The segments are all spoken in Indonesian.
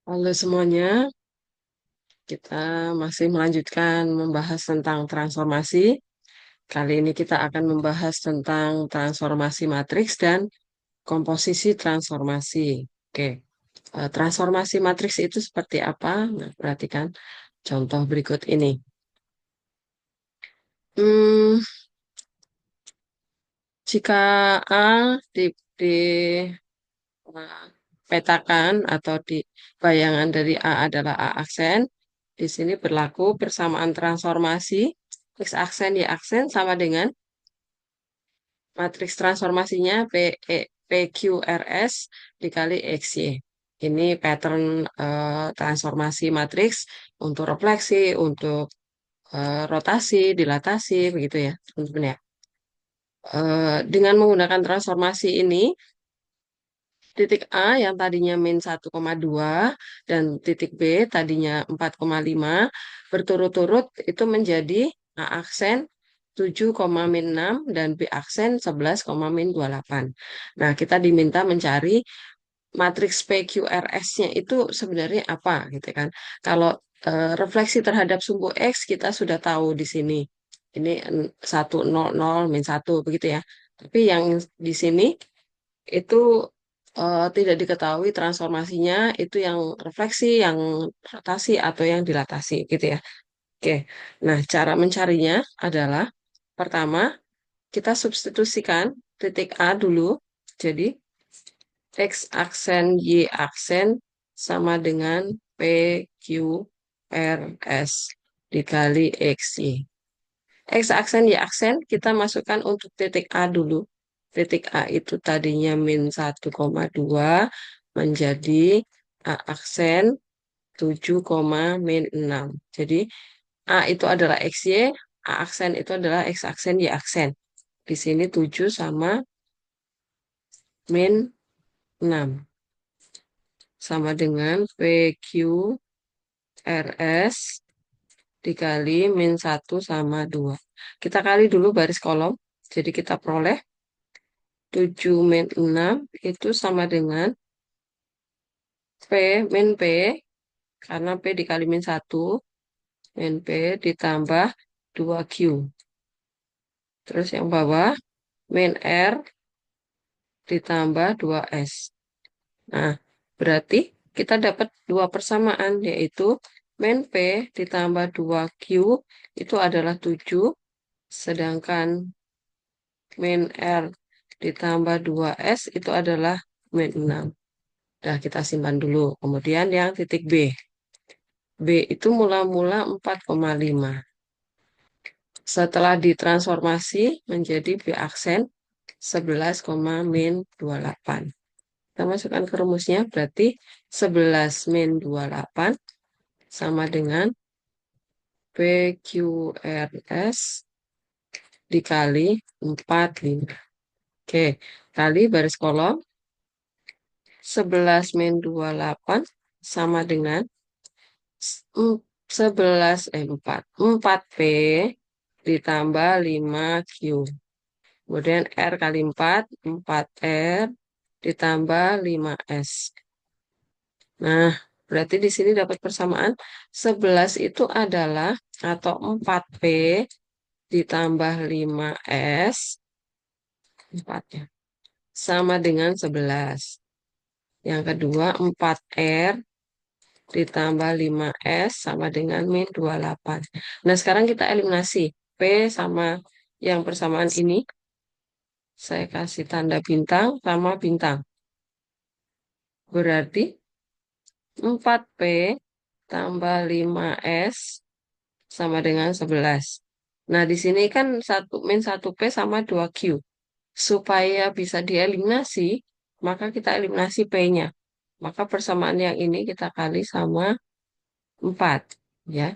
Halo semuanya, kita masih melanjutkan membahas tentang transformasi. Kali ini kita akan membahas tentang transformasi matriks dan komposisi transformasi. Oke, transformasi matriks itu seperti apa? Nah, perhatikan contoh berikut ini. Hmm, jika A dipetakan atau di bayangan dari A adalah A aksen, di sini berlaku persamaan transformasi X aksen Y aksen sama dengan matriks transformasinya PQRS dikali XY. Ini pattern transformasi matriks untuk refleksi, untuk rotasi, dilatasi, begitu ya, teman-teman ya. Dengan menggunakan transformasi ini, titik A yang tadinya min 1,2 dan titik B tadinya 4,5 berturut-turut itu menjadi A aksen 7, min 6 dan B aksen 11, min 28. Nah, kita diminta mencari matriks PQRS-nya itu sebenarnya apa gitu kan. Kalau refleksi terhadap sumbu X kita sudah tahu di sini. Ini 1, 0, 0, min 1 begitu ya. Tapi yang di sini itu tidak diketahui transformasinya itu yang refleksi, yang rotasi atau yang dilatasi gitu ya. Oke. Nah, cara mencarinya adalah pertama kita substitusikan titik A dulu. Jadi X aksen Y aksen sama dengan PQ R S dikali XY. X aksen Y aksen kita masukkan untuk titik A dulu. Titik A itu tadinya min 1,2 menjadi A aksen 7, min 6. Jadi A itu adalah XY, A aksen itu adalah X aksen Y aksen. Di sini 7 sama min 6. Sama dengan PQRS dikali min 1 sama 2. Kita kali dulu baris kolom. Jadi kita peroleh 7 min 6 itu sama dengan P min P, karena P dikali min 1, min P ditambah 2Q. Terus yang bawah, min R ditambah 2S. Nah, berarti kita dapat dua persamaan, yaitu min P ditambah 2Q itu adalah 7, sedangkan min R ditambah 2S itu adalah min 6. Nah, kita simpan dulu. Kemudian yang titik B. B itu mula-mula 4,5. Setelah ditransformasi menjadi B aksen 11, min 28. Kita masukkan ke rumusnya, berarti 11 min 28 sama dengan PQRS dikali 45. Oke, kali baris kolom 11 min 28 sama dengan 11 4P ditambah 5Q. Kemudian R kali 4, 4R ditambah 5S. Nah, berarti di sini dapat persamaan 11 itu adalah atau 4P ditambah 5S 4 ya, sama dengan 11. Yang kedua 4R ditambah 5S sama dengan min 28. Nah, sekarang kita eliminasi. P sama yang persamaan ini, saya kasih tanda bintang sama bintang. Berarti 4P tambah 5S sama dengan 11. Nah, di sini kan 1 min 1P sama 2Q. Supaya bisa dieliminasi, maka kita eliminasi P-nya. Maka persamaan yang ini kita kali sama 4. Ya.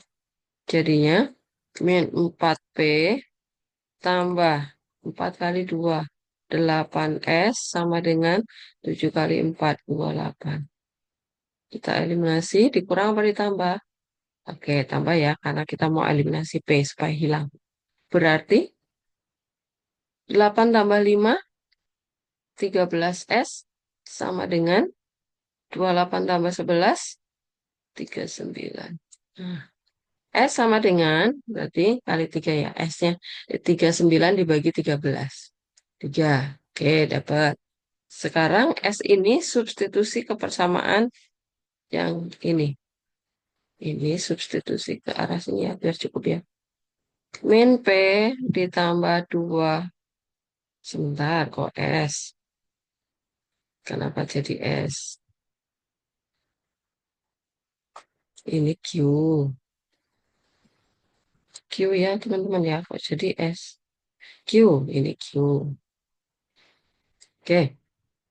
Jadinya min 4P tambah 4 kali 2, 8S sama dengan 7 kali 4, 28. Kita eliminasi, dikurang apa ditambah? Oke, tambah ya, karena kita mau eliminasi P supaya hilang. Berarti 8 tambah 5, 13S sama dengan 28 tambah 11. 39. Nah, S sama dengan, berarti kali 3 ya, S-nya 39 dibagi 13. 3. Oke, dapat. Sekarang S ini substitusi ke persamaan yang ini. Ini substitusi ke arah sini ya, biar cukup ya. Min P ditambah 2. Sebentar, kok S? Kenapa jadi S? Ini Q. Q ya, teman-teman ya. Kok jadi S? Q, ini Q. Oke,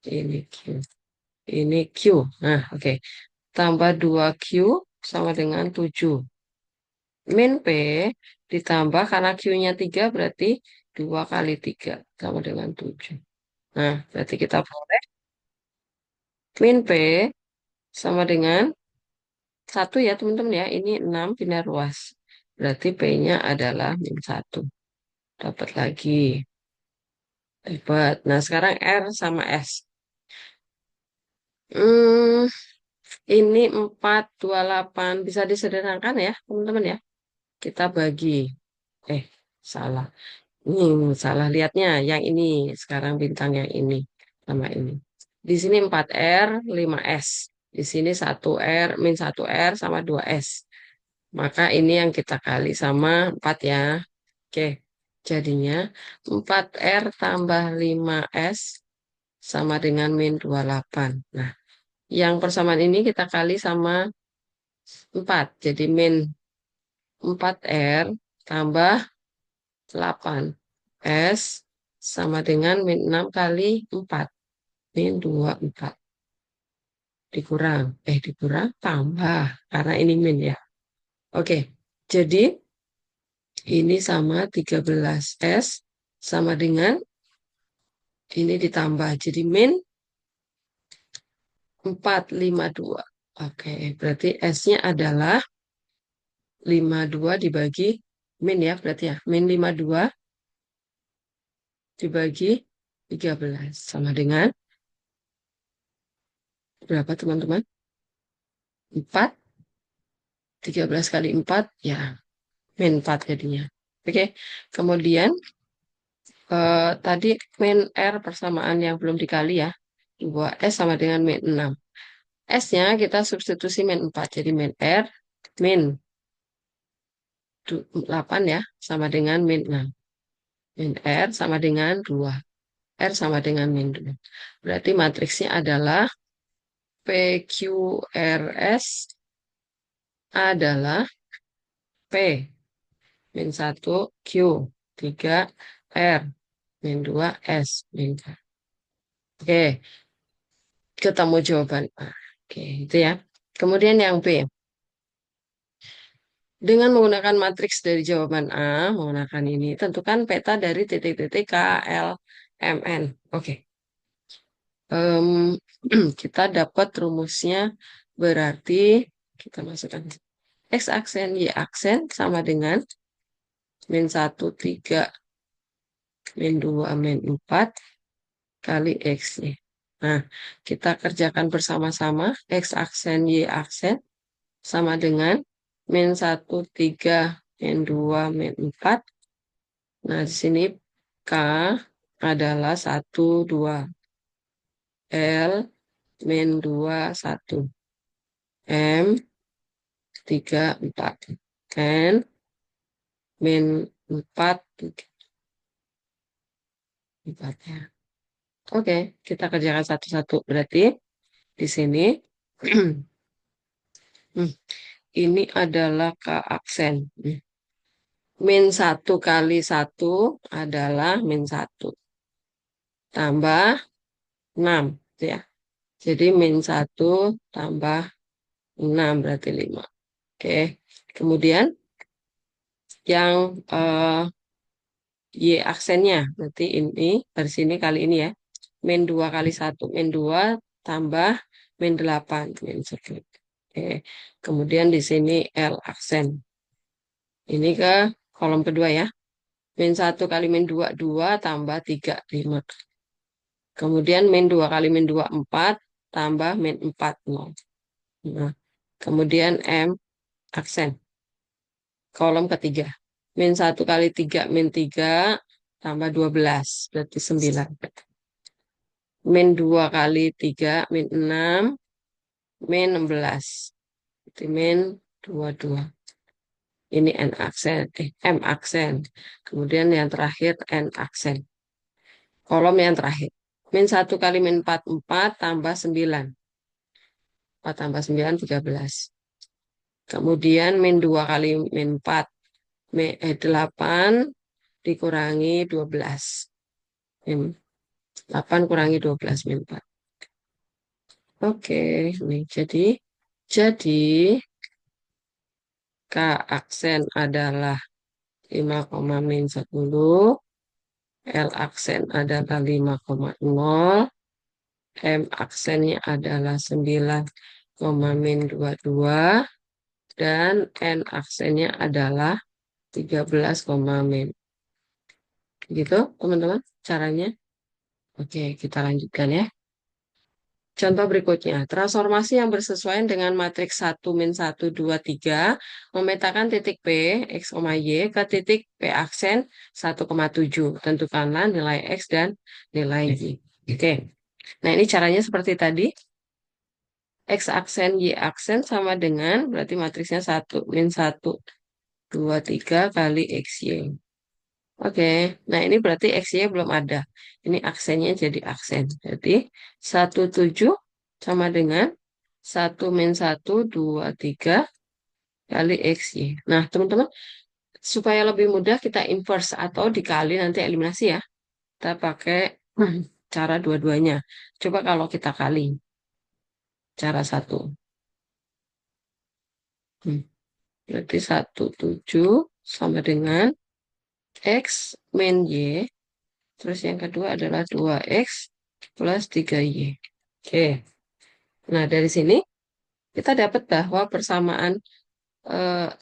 ini Q. Ini Q. Nah, oke. Tambah 2Q sama dengan 7. Min P ditambah karena Q-nya 3 berarti 2 kali 3 sama dengan 7. Nah, berarti kita boleh min P sama dengan 1 ya teman-teman ya. Ini 6 biner ruas. Berarti P-nya adalah -1. Dapat lagi. Dapat. Nah, sekarang R sama S. Hmm, ini 428. Bisa disederhanakan ya teman-teman ya. Kita bagi. Eh, salah. Salah lihatnya. Yang ini. Sekarang bintang yang ini. Sama ini. Di sini 4R, 5S. Di sini 1R, -1R sama 2S. Maka ini yang kita kali sama 4 ya. Oke. Jadinya 4R tambah 5S sama dengan -28. Nah, yang persamaan ini kita kali sama 4. Jadi -4R tambah 8. S sama dengan -6 kali 4. -24. Dikurang tambah. Karena ini min ya. Oke, jadi ini sama 13S sama dengan ini ditambah. Jadi min 452. Oke, berarti S-nya adalah 52 dibagi min ya, berarti ya. Min 52 dibagi 13 sama dengan berapa teman-teman? 4. 13 kali 4 ya, min 4 jadinya. Oke, kemudian tadi min R persamaan yang belum dikali ya. 2S sama dengan min 6. S-nya kita substitusi min 4. Jadi min R min 8 ya, sama dengan min 6. Min R sama dengan 2. R sama dengan min 2. Berarti matriksnya adalah PQRS adalah P min 1 Q 3 R min 2 S min 4. Oke, ketemu jawaban A. Oke, itu ya. Kemudian yang B. Dengan menggunakan matriks dari jawaban A, menggunakan ini, tentukan peta dari titik-titik K, L, M, N. Oke. Em, kita dapat rumusnya berarti kita masukkan X aksen, Y aksen sama dengan -1, 3, -2, -4 kali X. Nah, kita kerjakan bersama-sama. X aksen, Y aksen sama dengan -1, 3, -2, -4. Nah, di sini K adalah 1, 2. L, -2, 1. M, 3, 4. N, -4, 3, 4 ya. Oke, kita kerjakan satu-satu. Berarti di sini hmm, ini adalah K aksen. -1 kali 1 adalah -1. Tambah 6. Ya. Jadi -1 tambah 6 berarti 5. Oke. Kemudian yang Y aksennya. Berarti ini dari sini kali ini ya. -2 kali 1. -2 tambah -8. -1. Oke. Kemudian di sini L aksen. Ini ke kolom kedua ya. -1 kali -2, 2 tambah 3, 5. Kemudian -2 kali -2, 4 tambah -4, 0. Nah, Kemudian M aksen. Kolom ketiga. Min 1 kali 3 min 3 tambah 12. Berarti 9. Min 2 kali 3 min 6 min 16. Berarti min 22. Ini N aksen. M aksen. Kemudian yang terakhir N aksen. Kolom yang terakhir. Min 1 kali min 4 4 tambah 9. 4 tambah 9, 13. Kemudian min 2 kali min 4. 8 dikurangi 12. Min 8 kurangi 12 min 4. Oke, nih jadi K aksen adalah 5, min 10, L aksen adalah 5,0, M aksennya adalah 9, min 22, dan N aksennya adalah 13, min. Gitu, teman-teman, caranya. Oke, kita lanjutkan ya. Contoh berikutnya, transformasi yang bersesuaian dengan matriks 1, min 1, 2, 3, memetakan titik P, X, Y ke titik P aksen 1,7. Tentukanlah nilai X dan nilai Y. Oke, nah ini caranya seperti tadi. X aksen, Y aksen sama dengan, berarti matriksnya 1, min 1, 2, 3 kali XY. Oke, nah ini berarti XY belum ada. Ini aksennya jadi aksen. Jadi 17 sama dengan 1 min 1, 2, 3 kali XY. Nah, teman-teman, supaya lebih mudah kita inverse atau dikali nanti eliminasi ya. Kita pakai cara dua-duanya. Coba kalau kita kali cara satu. Hmm, Berarti 17 sama dengan X min Y. Terus yang kedua adalah 2X plus 3Y. Oke. Nah, dari sini kita dapat bahwa persamaan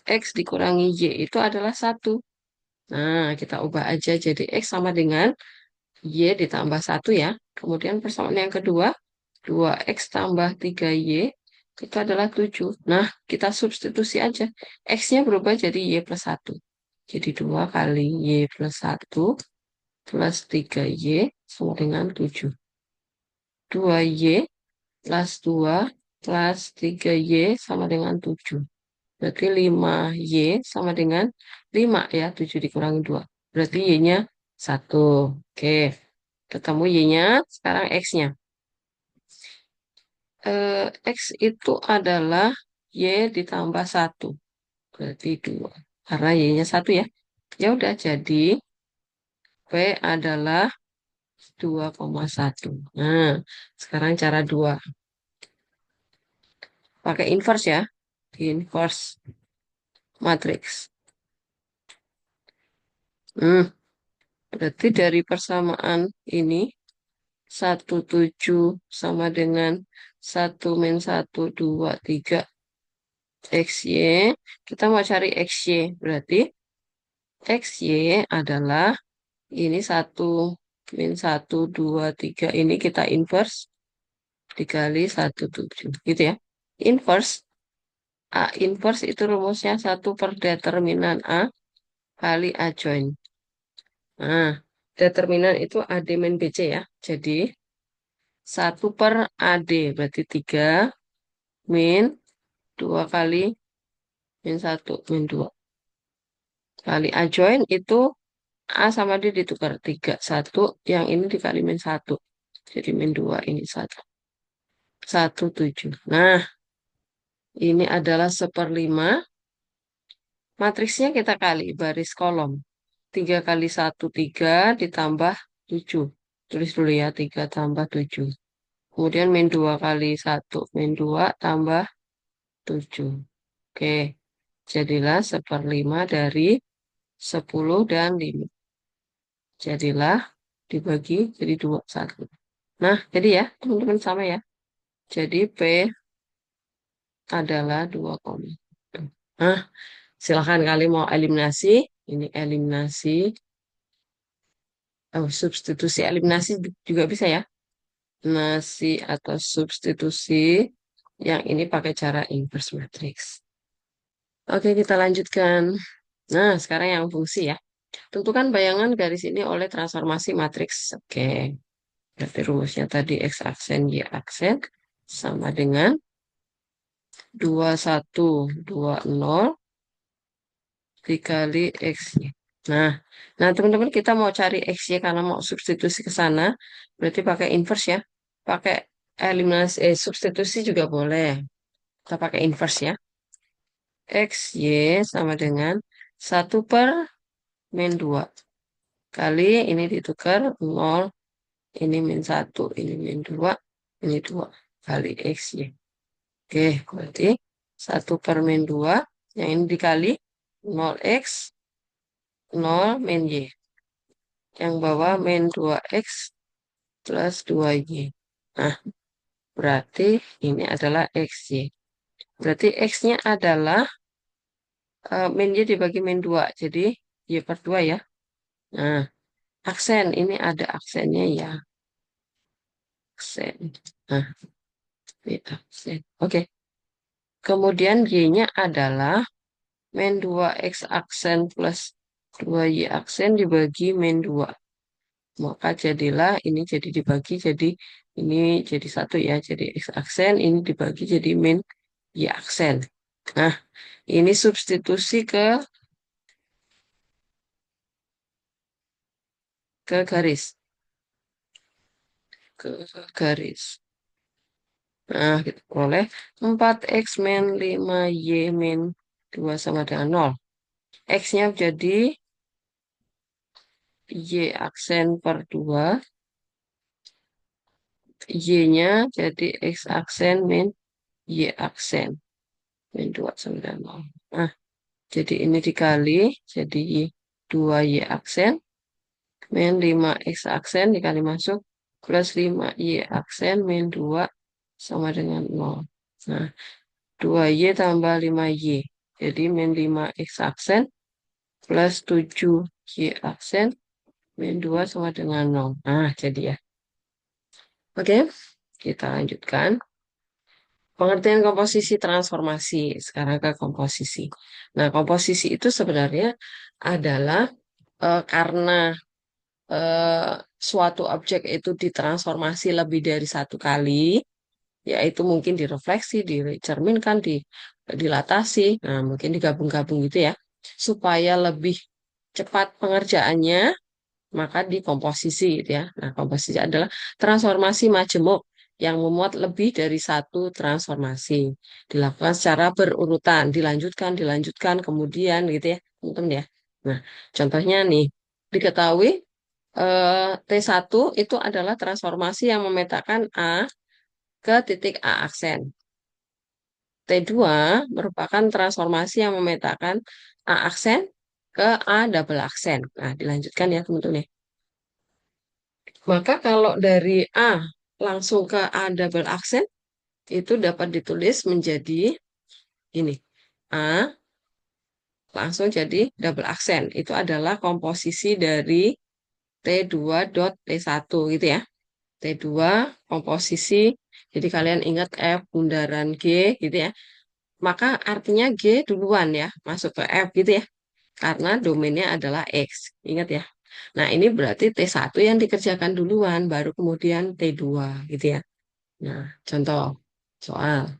X dikurangi Y itu adalah 1. Nah, kita ubah aja jadi X sama dengan Y ditambah 1 ya. Kemudian persamaan yang kedua, 2X tambah 3Y itu adalah 7. Nah, kita substitusi aja. X-nya berubah jadi Y plus 1. Jadi 2 kali Y plus 1 plus 3Y sama dengan 7. 2Y plus 2 plus 3Y sama dengan 7. Berarti 5Y sama dengan 5 ya, 7 dikurangi 2. Berarti Y-nya 1. Oke, ketemu Y-nya, sekarang X-nya. X itu adalah Y ditambah 1. Berarti 2. Karena Y-nya 1 ya. Ya udah, jadi P adalah 2,1. Nah, sekarang cara 2. Pakai inverse ya. Di inverse matriks. Berarti dari persamaan ini 17 sama dengan 1 min 1, 2, 3 XY. Kita mau cari XY. Berarti XY adalah ini 1 min 1, 2, 3. Ini kita inverse dikali 17. Gitu ya. Inverse. A inverse itu rumusnya 1 per determinan A kali A join. Nah, determinan itu AD min BC ya. Jadi 1 per AD berarti 3 min 2 kali min 1 min 2 kali A join itu A sama D ditukar 3. 1 yang ini dikali min 1. Jadi min 2 ini 1. 1,7. Nah, ini adalah 1/5. Matriksnya kita kali baris kolom. 3 kali 1, 3 ditambah 7. Tulis dulu ya, 3 tambah 7. Kemudian min 2 kali 1, min 2 tambah 7. Oke, jadilah 1/5 dari 10 dan 5. Jadilah dibagi jadi 2, 1. Nah, jadi ya, teman-teman sama ya. Jadi P adalah 2, nah, silahkan kali mau eliminasi. Ini eliminasi. Oh, substitusi eliminasi juga bisa ya. Nasi atau substitusi. Yang ini pakai cara inverse matrix. Oke, kita lanjutkan. Nah, sekarang yang fungsi ya. Tentukan bayangan garis ini oleh transformasi matriks. Oke, berarti rumusnya tadi X aksen, Y aksen sama dengan 2120 dikali XY. Nah, nah teman-teman kita mau cari XY karena mau substitusi ke sana, berarti pakai inverse ya. Pakai eliminasi, substitusi juga boleh. Kita pakai inverse ya. XY sama dengan 1/-2. Kali ini ditukar 0, ini -1, ini -2, ini 2 kali XY. Oke, berarti 1/-2, yang ini dikali 0x, 0 min Y. Yang bawah min 2x plus 2Y. Nah, berarti ini adalah XY. Berarti X-nya adalah min Y dibagi min 2. Jadi Y/2 ya. Nah, aksen. Ini ada aksennya ya. Aksen. Nah, ini aksen. Oke. Kemudian Y-nya adalah min 2x aksen plus 2Y aksen dibagi min 2. Maka jadilah ini jadi dibagi jadi ini jadi satu ya. Jadi X aksen ini dibagi jadi min Y aksen. Nah, ini substitusi ke garis. Ke garis. Nah, kita oleh 4x min 5y min 2 sama dengan 0. X-nya jadi Y aksen per 2. Y-nya jadi X aksen min Y aksen. Min 2 sama dengan 0. Nah, jadi ini dikali, jadi 2Y aksen, min 5X aksen dikali masuk, plus 5Y aksen, min 2 sama dengan 0. Nah, 2Y tambah 5Y. Jadi min 5X aksen, plus 7Y aksen, min 2 sama dengan 0. Nah, jadi ya. Oke, kita lanjutkan. Pengertian komposisi transformasi. Sekarang ke komposisi. Nah, komposisi itu sebenarnya adalah karena eh, suatu objek itu ditransformasi lebih dari satu kali, yaitu mungkin direfleksi, dicerminkan, dilatasi, nah mungkin digabung-gabung gitu ya, supaya lebih cepat pengerjaannya, maka dikomposisi gitu ya. Nah, komposisi adalah transformasi majemuk yang memuat lebih dari satu transformasi. Dilakukan secara berurutan, dilanjutkan, dilanjutkan, kemudian gitu ya, teman-teman ya. Nah, contohnya nih, diketahui T1 itu adalah transformasi yang memetakan A ke titik A aksen. T2 merupakan transformasi yang memetakan A aksen ke A double aksen. Nah, dilanjutkan ya teman-teman ya. Maka kalau dari A langsung ke A double aksen, itu dapat ditulis menjadi ini. A langsung jadi double aksen. Itu adalah komposisi dari T2 dot T1 gitu ya. T2 komposisi, jadi kalian ingat F bundaran G gitu ya. Maka artinya G duluan ya, masuk ke F gitu ya. Karena domainnya adalah X. Ingat ya. Nah, ini berarti T1 yang dikerjakan duluan, baru kemudian T2 gitu ya. Nah, contoh soal.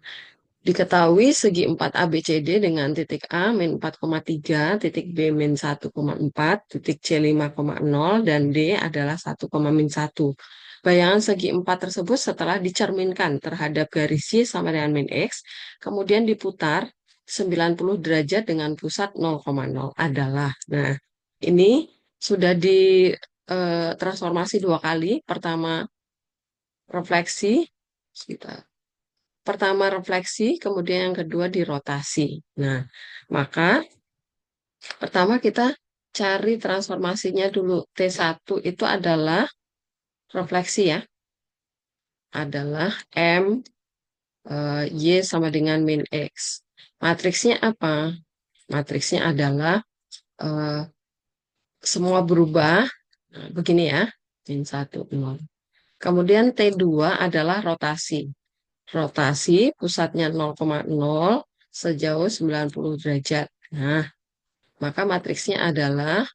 Diketahui segi 4 ABCD dengan titik A min 4,3, titik B min 1,4, titik C 5,0, dan D adalah 1,-1. Bayangan segi 4 tersebut setelah dicerminkan terhadap garis Y sama dengan min X, kemudian diputar 90 derajat dengan pusat 0,0 adalah. Nah, ini sudah transformasi dua kali. Pertama refleksi, kita pertama refleksi, kemudian yang kedua dirotasi. Nah, maka pertama kita cari transformasinya dulu. T1 itu adalah refleksi ya. Adalah M Y sama dengan min X. Matriksnya apa? Matriksnya adalah eh, semua berubah. Nah, begini ya. Min 1, 0. Kemudian T2 adalah rotasi. Rotasi pusatnya 0,0 sejauh 90 derajat. Nah, maka matriksnya adalah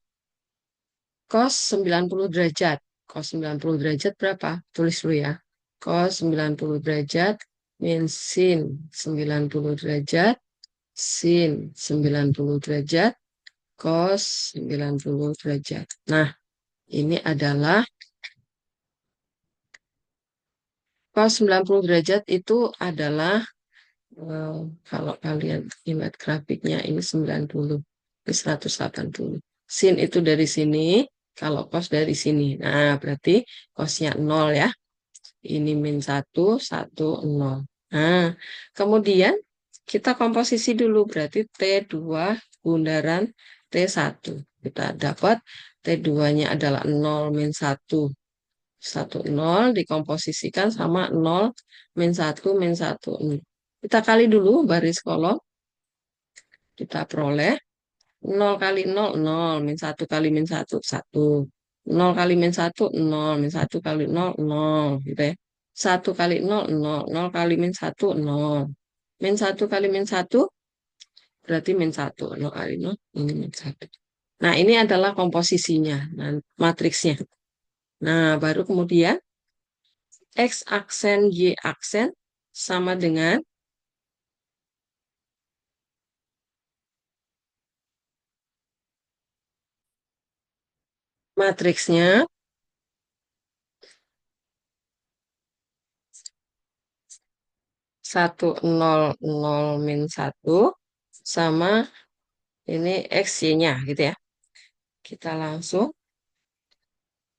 cos 90 derajat. Cos 90 derajat berapa? Tulis dulu ya. Cos 90 derajat min sin 90 derajat sin 90 derajat cos 90 derajat. Nah, ini adalah cos 90 derajat itu adalah eh, kalau kalian ingat grafiknya ini 90, ini 180. Sin itu dari sini, kalau cos dari sini. Nah, berarti cosnya 0 ya. Ini min 1, 1, 0. Nah, kemudian kita komposisi dulu. Berarti T2 bundaran T1. Kita dapat T2-nya adalah 0 min 1. 1, 0 dikomposisikan sama 0 min 1 min 1. Kita kali dulu baris kolom. Kita peroleh 0 kali 0, 0. Min 1 kali min 1, 1. 0 kali min 1, 0. Min 1 kali 0, 0. Gitu ya. 1 kali 0, 0. 0 kali min 1, 0. Min 1 kali min 1, berarti min 1. 0 kali 0, ini min 1. Nah, ini adalah komposisinya, nah, matriksnya. Nah, baru kemudian X aksen, Y aksen sama dengan matriksnya 1, 0, 0, min 1 sama ini X, Y-nya gitu ya. Kita langsung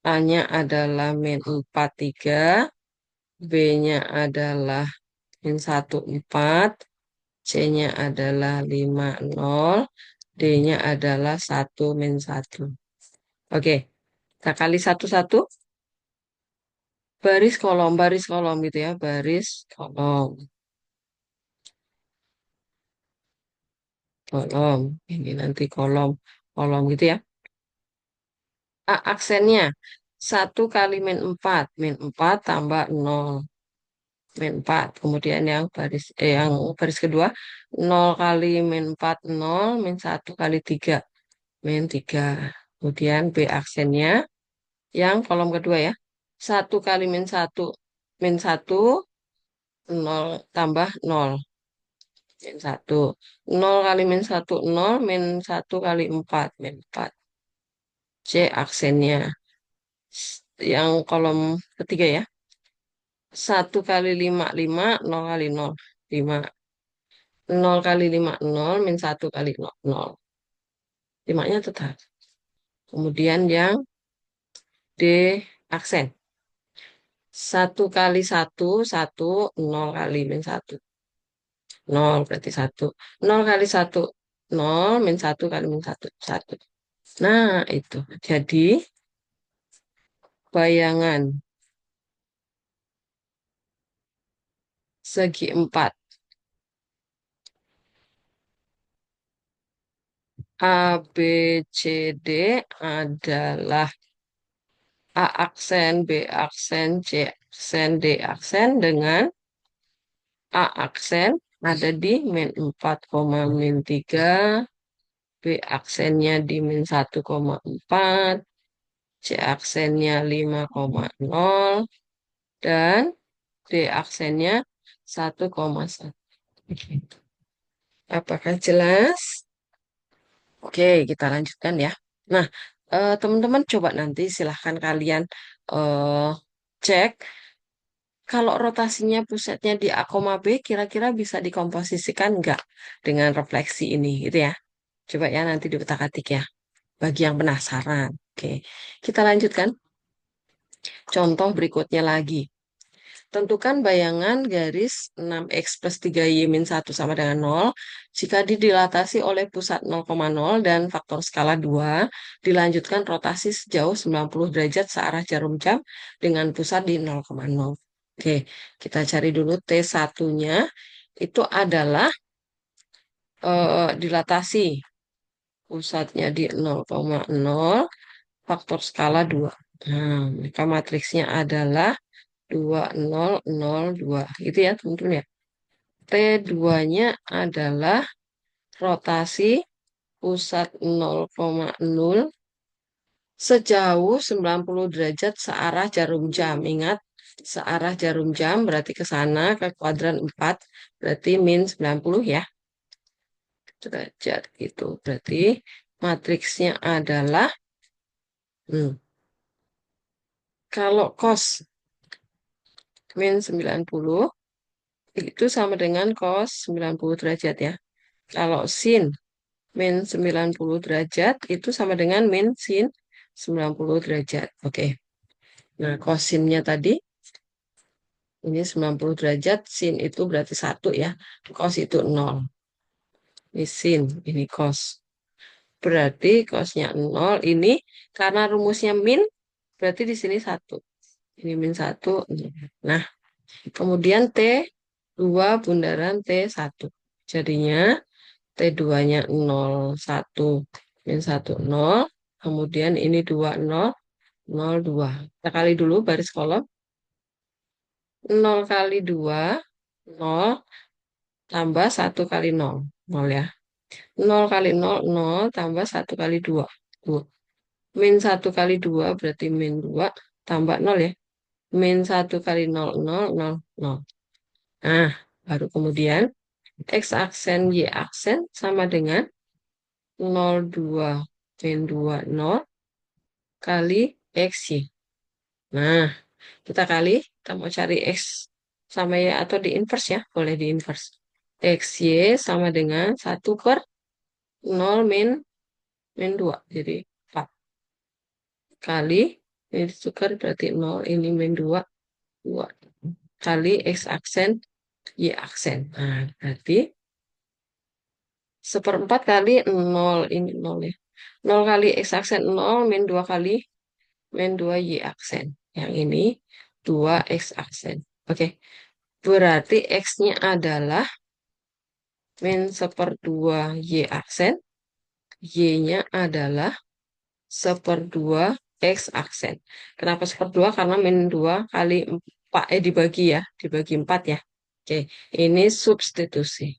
A-nya adalah min 4, 3, B-nya adalah min 1, 4, C-nya adalah 5, 0, D-nya adalah 1, min 1. Oke, kita kali satu-satu, baris kolom gitu ya, baris kolom, kolom. Ini nanti kolom, kolom gitu ya. A aksennya 1 kali min 4 tambah 0. Min 4. Kemudian yang baris kedua 0 kali min 4 0 min 1 kali 3 min 3. Kemudian B aksennya yang kolom kedua ya. 1 kali min 1 0 tambah 0 min 1. 0 kali min 1 0 min 1 kali 4 min 4. C aksennya yang kolom ketiga ya. 1 kali 5 5 0 kali 0 5. 0 kali 5 0 min 1 kali 0 0. 5-nya tetap. Kemudian yang D aksen. 1 kali 1 1 0 kali min 1. 0 berarti 1. 0 kali 1 0 min 1 kali min 1 1. Nah, itu. Jadi bayangan segi 4 A, B, C, D adalah A aksen, B aksen, C aksen, D aksen dengan A aksen ada di min 4, min 3, B aksennya di min 1,4, C aksennya 5,0, dan D aksennya 1,1. Apakah jelas? Oke, kita lanjutkan ya. Nah, teman-teman coba nanti silahkan kalian eh, cek kalau rotasinya pusatnya di A, B, kira-kira bisa dikomposisikan nggak dengan refleksi ini, gitu ya. Coba ya nanti diutak-atik ya, bagi yang penasaran. Oke, kita lanjutkan. Contoh berikutnya lagi. Tentukan bayangan garis 6x plus 3y min 1 sama dengan 0 jika didilatasi oleh pusat 0,0 dan faktor skala 2 dilanjutkan rotasi sejauh 90 derajat searah jarum jam dengan pusat di 0,0. Oke, kita cari dulu T1-nya. Itu adalah dilatasi. Pusatnya di 0,0, faktor skala 2. Nah, maka matriksnya adalah 2002. Gitu ya, teman-teman ya. T2-nya adalah rotasi pusat 0,0 sejauh 90 derajat searah jarum jam. Ingat, searah jarum jam berarti ke sana, ke kuadran 4, berarti min 90 ya. Derajat gitu. Berarti matriksnya adalah, hmm, kalau cos min 90, itu sama dengan cos 90 derajat ya. Kalau sin min 90 derajat, itu sama dengan min sin 90 derajat. Oke. Nah, kosinnya tadi, ini 90 derajat, sin itu berarti 1 ya. Cos itu 0. Ini sin, ini cos. Berarti cosnya 0, ini karena rumusnya min, berarti di sini 1. Ini min 1. Nah, kemudian T2 bundaran T1. Jadinya T2-nya 0, 1, min 1, 0. Kemudian ini 2, 0, 0, 2. Kita kali dulu baris kolom. 0 kali 2, 0, tambah 1 kali 0, 0 ya. 0 kali 0, 0, tambah 1 kali 2, 2. Min 1 kali 2 berarti min 2, tambah 0 ya. Min 1 kali 0, 0, 0, 0. Nah, baru kemudian X aksen, Y aksen sama dengan 0,2 min 2, 0 kali XY. Nah, kita mau cari X sama Y atau di inverse ya, boleh di inverse. XY sama dengan 1/0 min 2, jadi 4 kali, ini ditukar berarti 0, ini min 2, 2 kali X aksen, Y aksen. Nah, berarti 1/4 kali 0, ini 0 ya. 0 kali X aksen 0, min 2 kali min 2 Y aksen. Yang ini 2 X aksen. Oke, berarti X-nya adalah min 1/2 Y aksen, Y-nya adalah 1/2 X aksen. Kenapa 1/2? Karena min 2 kali 4, dibagi ya, dibagi 4 ya. Oke, ini substitusi.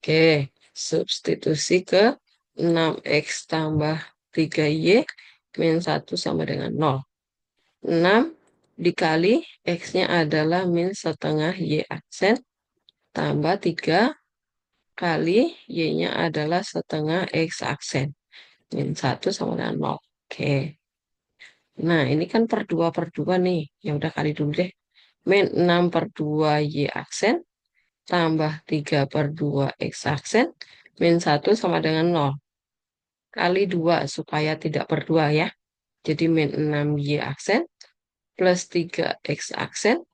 Oke, substitusi ke 6X tambah 3Y min 1 sama dengan 0. 6 dikali X-nya adalah min setengah Y aksen tambah 3 kali Y-nya adalah setengah X aksen. Min 1 sama dengan 0. Oke. Nah, ini kan per 2 nih. Ya udah kali dulu deh. Min 6/2 Y aksen tambah 3/2 X aksen min 1 sama dengan 0. Kali 2 supaya tidak per 2 ya. Jadi min 6 Y aksen plus 3 X aksen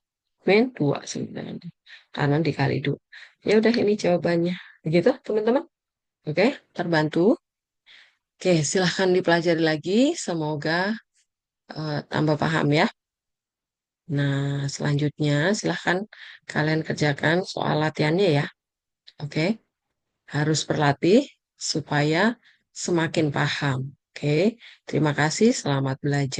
min 2 sebenarnya. Karena dikali 2. Ya udah ini jawabannya. Begitu teman-teman. Oke, terbantu. Oke, silahkan dipelajari lagi. Semoga tambah paham ya. Nah, selanjutnya silahkan kalian kerjakan soal latihannya ya. Oke, harus berlatih supaya semakin paham. Oke, terima kasih. Selamat belajar.